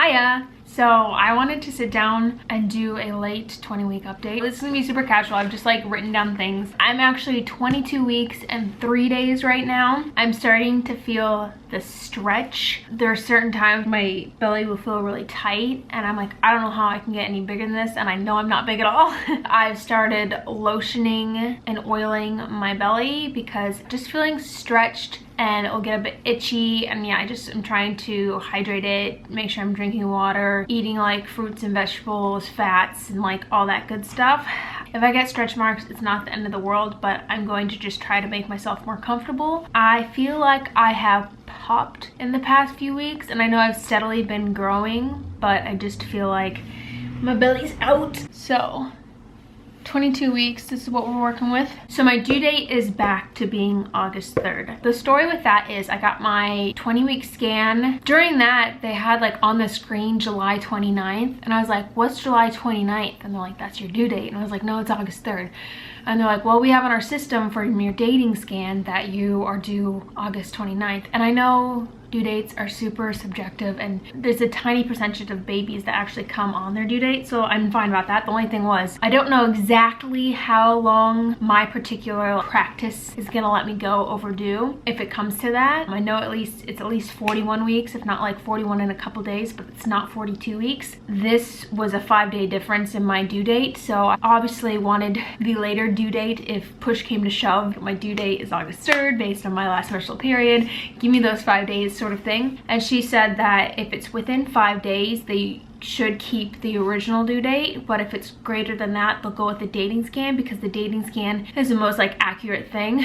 Hiya! So I wanted to sit down and do a late 20-week update. This is gonna be super casual. I've just like written down things. I'm actually 22 weeks and 3 days right now. I'm starting to feel the stretch. There are certain times my belly will feel really tight and I'm like, I don't know how I can get any bigger than this, and I know I'm not big at all. I've started lotioning and oiling my belly because just feeling stretched and it'll get a bit itchy, and yeah, I'm trying to hydrate it, make sure I'm drinking water, eating like fruits and vegetables, fats, and like all that good stuff. If I get stretch marks, it's not the end of the world, but I'm going to just try to make myself more comfortable. I feel like I have popped in the past few weeks, and I know I've steadily been growing, but I just feel like my belly's out. So 22 weeks, this is what we're working with. So my due date is back to being August 3rd. The story with that is I got my 20-week scan. During that, they had like on the screen July 29th, and I was like, what's July 29th? And they're like, that's your due date. And I was like, no, it's August 3rd. And they're like, well, we have on our system for your dating scan that you are due August 29th. And I know due dates are super subjective, and there's a tiny percentage of babies that actually come on their due date, so I'm fine about that. The only thing was, I don't know exactly how long my particular practice is gonna let me go overdue if it comes to that. I know it's at least 41 weeks, if not like 41 in a couple days, but it's not 42 weeks. This was a 5-day difference in my due date, so I obviously wanted the later due date if push came to shove. My due date is August 3rd based on my last menstrual period. Give me those 5 days sort of thing. And she said that if it's within 5 days, they should keep the original due date, but if it's greater than that, they'll go with the dating scan, because the dating scan is the most like accurate thing.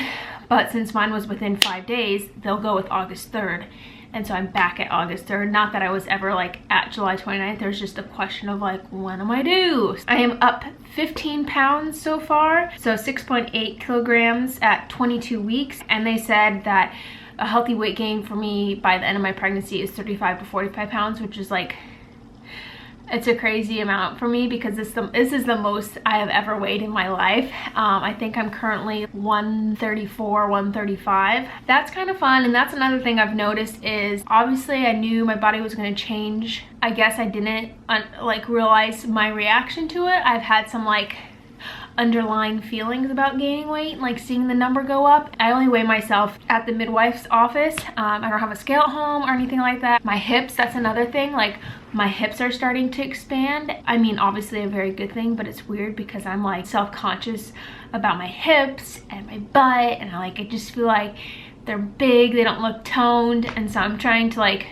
But since mine was within 5 days, they'll go with August 3rd. And so I'm back at August 3rd. Not that I was ever like at July 29th. There's just a question of like, when am I due? I am up 15 pounds so far. So 6.8 kilograms at 22 weeks. And they said that a healthy weight gain for me by the end of my pregnancy is 35 to 45 pounds, which is like, it's a crazy amount for me because this is the most I have ever weighed in my life. I think I'm currently 134, 135. That's kind of fun. And that's another thing I've noticed is, obviously I knew my body was going to change. I guess I didn't like realize my reaction to it. I've had some like underlying feelings about gaining weight, like seeing the number go up. I only weigh myself at the midwife's office. I don't have a scale at home or anything like that. My hips, that's another thing. Like my hips are starting to expand. I mean, obviously a very good thing, but it's weird because I'm like self-conscious about my hips and my butt, and I just feel like they're big, they don't look toned, and so I'm trying to like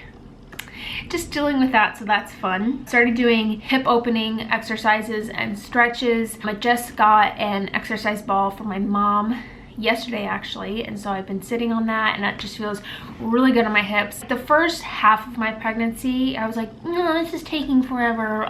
just dealing with that, so that's fun. Started doing hip opening exercises and stretches. I just got an exercise ball from my mom yesterday actually, and so I've been sitting on that, and that just feels really good on my hips. The first half of my pregnancy, I was like, no, this is taking forever.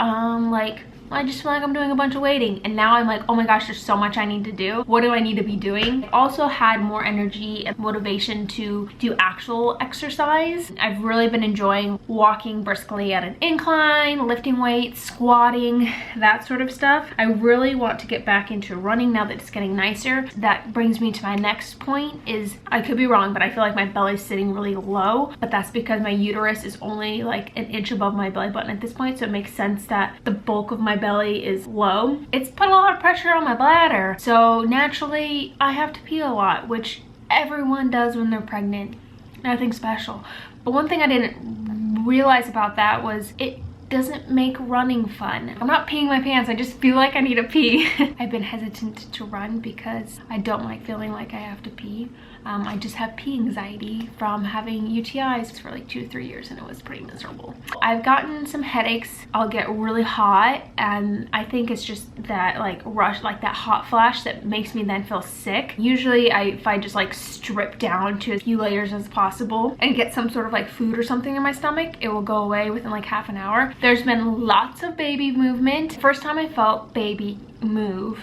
I just feel like I'm doing a bunch of waiting, and now I'm like, oh my gosh, there's so much I need to do. What do I need to be doing? I also had more energy and motivation to do actual exercise. I've really been enjoying walking briskly at an incline, lifting weights, squatting, that sort of stuff. I really want to get back into running now that it's getting nicer. That brings me to my next point is, I could be wrong, but I feel like my belly's sitting really low, but that's because my uterus is only like an inch above my belly button at this point, so it makes sense that the bulk of my belly is low. It's put a lot of pressure on my bladder, so naturally I have to pee a lot, which everyone does when they're pregnant. Nothing special. But one thing I didn't realize about that was it doesn't make running fun. I'm not peeing my pants, I just feel like I need to pee. I've been hesitant to run because I don't like feeling like I have to pee. I just have pee anxiety from having UTIs for like 2 to 3 years, and it was pretty miserable. I've gotten some headaches. I'll get really hot, and I think it's just that like rush, like that hot flash that makes me then feel sick. Usually if I just like strip down to as few layers as possible and get some sort of like food or something in my stomach, it will go away within like half an hour. There's been lots of baby movement. First time I felt baby move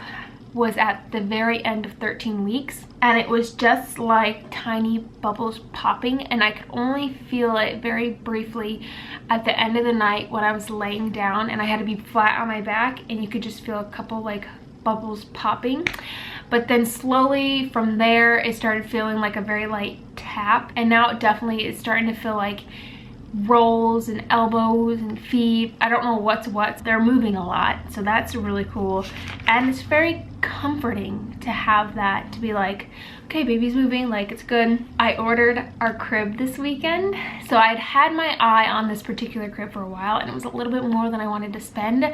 was at the very end of 13 weeks, and it was just like tiny bubbles popping, and I could only feel it very briefly at the end of the night when I was laying down and I had to be flat on my back, and you could just feel a couple like bubbles popping. But then slowly from there it started feeling like a very light tap, and now it definitely is starting to feel like rolls and elbows and feet. I don't know what's what. They're moving a lot, so that's really cool. And it's very comforting to have that, to be like, okay, baby's moving, like it's good. I ordered our crib this weekend. So I'd had my eye on this particular crib for a while, and it was a little bit more than I wanted to spend.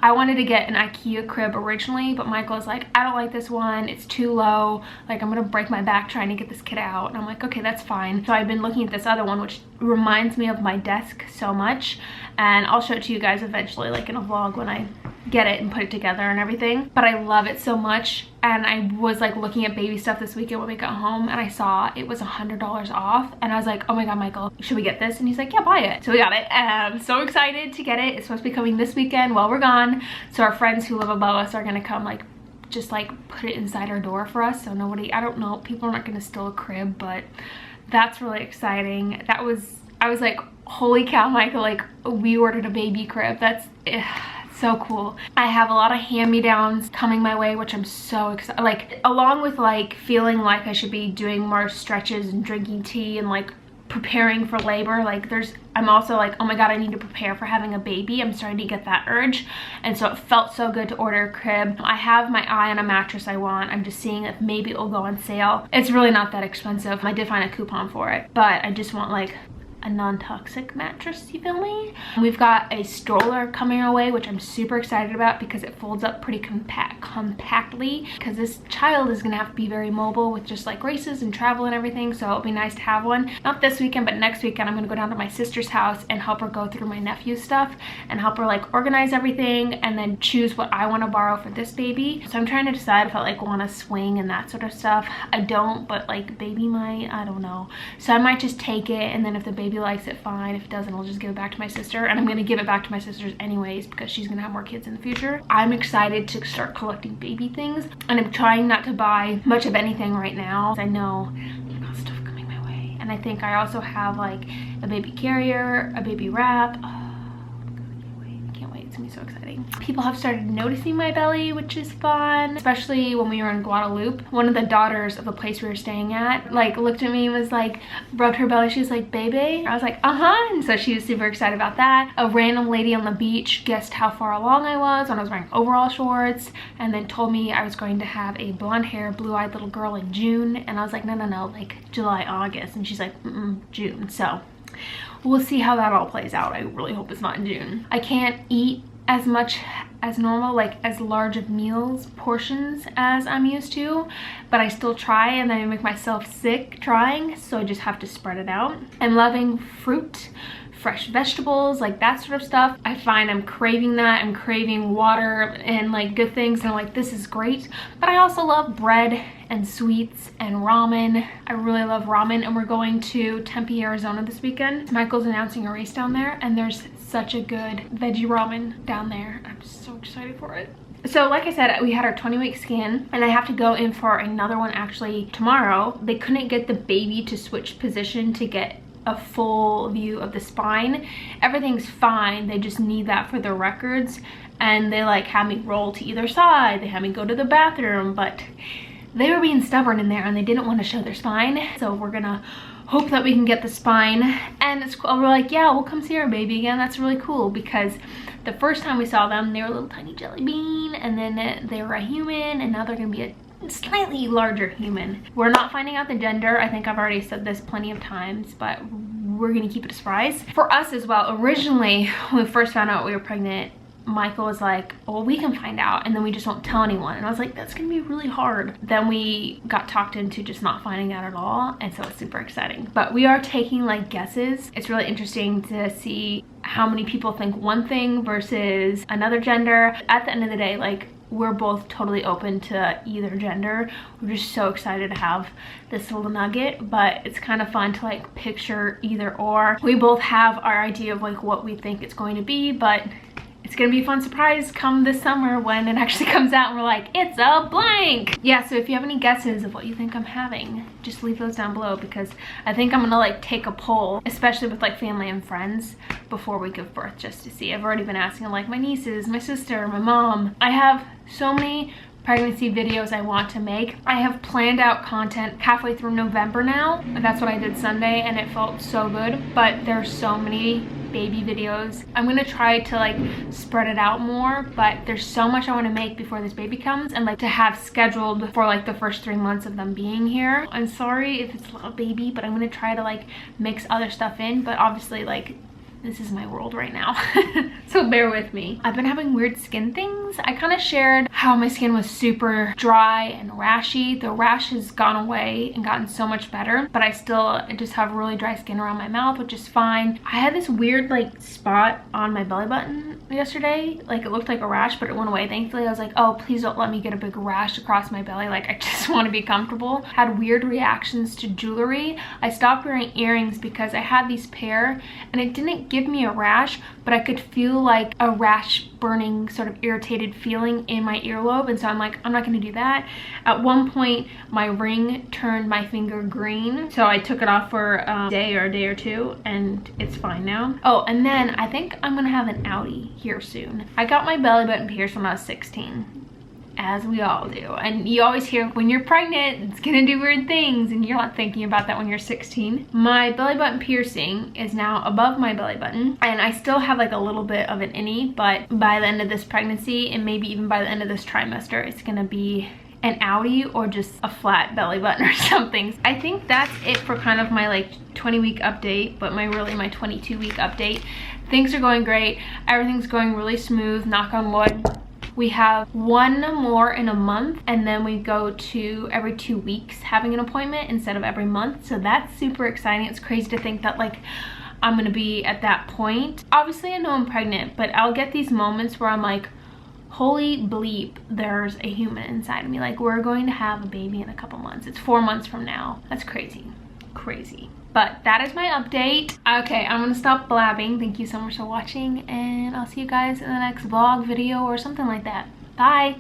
I wanted to get an IKEA crib originally, but Michael was like, I don't like this one, it's too low, like I'm gonna break my back trying to get this kid out. And I'm like, okay, that's fine. So I've been looking at this other one, which reminds me of my desk so much, and I'll show it to you guys eventually, like in a vlog when I get it and put it together and everything. But I love it so much, and I was like looking at baby stuff this weekend when we got home, and I saw it was $100 off, and I was like, oh my god, Michael, should we get this? And he's like, yeah, buy it. So we got it, and I'm so excited to get it. It's supposed to be coming this weekend while we're gone, so our friends who live above us are gonna come like just like put it inside our door for us, so nobody, I don't know, people are not gonna steal a crib, but that's really exciting. That was, I was like, holy cow, Michael, like we ordered a baby crib. That's so cool. I have a lot of hand-me-downs coming my way, which I'm so excited, like along with like feeling like I should be doing more stretches and drinking tea and like preparing for labor. Like I'm also like, oh my god, I need to prepare for having a baby. I'm starting to get that urge, and so it felt so good to order a crib. I have my eye on a mattress I want. I'm just seeing if maybe it will go on sale. It's really not that expensive. I did find a coupon for it, but I just want like a non-toxic mattress, you feel me? We've got a stroller coming our way, which I'm super excited about because it folds up pretty compactly, because this child is gonna have to be very mobile with just like races and travel and everything, so it'll be nice to have one. Not this weekend, but next weekend I'm gonna go down to my sister's house and help her go through my nephew's stuff and help her like organize everything and then choose what I want to borrow for this baby. So I'm trying to decide if I like want to swing and that sort of stuff. I don't, but like baby might, I don't know. So I might just take it, and then if the baby likes it, fine. If it doesn't, I'll just give it back to my sister, and I'm gonna give it back to my sister's anyways because she's gonna have more kids in the future. I'm excited to start collecting baby things, and I'm trying not to buy much of anything right now. I know I've got stuff coming my way, and I think I also have like a baby carrier, a baby wrap. It's gonna be so exciting. People have started noticing my belly, which is fun, especially when we were in Guadalupe. One of the daughters of the place we were staying at like looked at me and was like, rubbed her belly, she was like, baby? I was like, and so she was super excited about that. A random lady on the beach guessed how far along I was when I was wearing overall shorts, and then told me I was going to have a blonde hair, blue-eyed little girl in June, and I was like, no, like July, August, and she's like, June. So we'll see how that all plays out. I really hope it's not in June. I can't eat as much as normal, like as large of meals, portions as I'm used to, but I still try, and then I make myself sick trying, so I just have to spread it out. I'm loving fruit, fresh vegetables, like that sort of stuff. I find I'm craving that. I'm craving water and like good things, and I'm like, this is great. But I also love bread and sweets and ramen. I really love ramen, and we're going to Tempe, Arizona this weekend. Michael's announcing a race down there, and there's such a good veggie ramen down there. I'm so excited for it. So like I said, we had our 20-week scan, and I have to go in for another one actually tomorrow. They couldn't get the baby to switch position to get a full view of the spine. Everything's fine, they just need that for their records, and they like had me roll to either side, they had me go to the bathroom, but they were being stubborn in there and they didn't want to show their spine. So we're gonna hope that we can get the spine, and it's cool. We're like, yeah, we'll come see our baby again. That's really cool, because the first time we saw them, they were a little tiny jelly bean, and then they were a human, and now they're gonna be a slightly larger human. We're not finding out the gender. I think I've already said this plenty of times, but we're gonna keep it a surprise for us as well. Originally, when we first found out we were pregnant, Michael was like, well, we can find out and then we just won't tell anyone. And I was like, that's gonna be really hard. Then we got talked into just not finding out at all, and so it's super exciting. But we are taking like guesses. It's really interesting to see how many people think one thing versus another gender. At the end of the day, like, we're both totally open to either gender. We're just so excited to have this little nugget, but it's kind of fun to like picture either or. We both have our idea of like what we think it's going to be, but it's gonna be a fun surprise come this summer when it actually comes out and we're like, it's a blank. Yeah, so if you have any guesses of what you think I'm having, just leave those down below, because I think I'm gonna like take a poll, especially with like family and friends, before we give birth, just to see. I've already been asking like my nieces, my sister, my mom. I have so many pregnancy videos I want to make. I have planned out content halfway through November now. That's what I did Sunday and it felt so good, but there's so many baby videos. I'm gonna try to like spread it out more, but there's so much I want to make before this baby comes and like to have scheduled for like the first 3 months of them being here. I'm sorry if it's a little baby, but I'm gonna try to like mix other stuff in, but obviously like this is my world right now. So bear with me. I've been having weird skin things. I kind of shared how my skin was super dry and rashy. The rash has gone away and gotten so much better, but I still just have really dry skin around my mouth, which is fine. I had this weird like spot on my belly button yesterday. Like it looked like a rash, but it went away. Thankfully, I was like, oh, please don't let me get a big rash across my belly. Like I just want to be comfortable. Had weird reactions to jewelry. I stopped wearing earrings because I had these pair and it didn't give me a rash, but I could feel like a rash burning sort of irritated feeling in my earlobe, and so I'm like, I'm not gonna do that. At one point my ring turned my finger green, so I took it off for a day or two and it's fine now. Oh, and then I think I'm gonna have an outie here soon. I got my belly button pierced when I was 16. As we all do. And you always hear when you're pregnant, it's gonna do weird things, and you're not thinking about that when you're 16. My belly button piercing is now above my belly button, and I still have like a little bit of an innie, but by the end of this pregnancy, and maybe even by the end of this trimester, it's gonna be an outie or just a flat belly button or something. I think that's it for kind of my like 20-week update, but my 22-week update. Things are going great. Everything's going really smooth, knock on wood. We have one more in a month, and then we go to every 2 weeks having an appointment instead of every month. So that's super exciting. It's crazy to think that like I'm gonna be at that point. Obviously I know I'm pregnant, but I'll get these moments where I'm like, holy bleep, there's a human inside of me. Like we're going to have a baby in a couple months. It's 4 months from now. That's crazy, crazy. But that is my update. Okay, I'm gonna stop blabbing. Thank you so much for watching, and I'll see you guys in the next vlog video or something like that. Bye.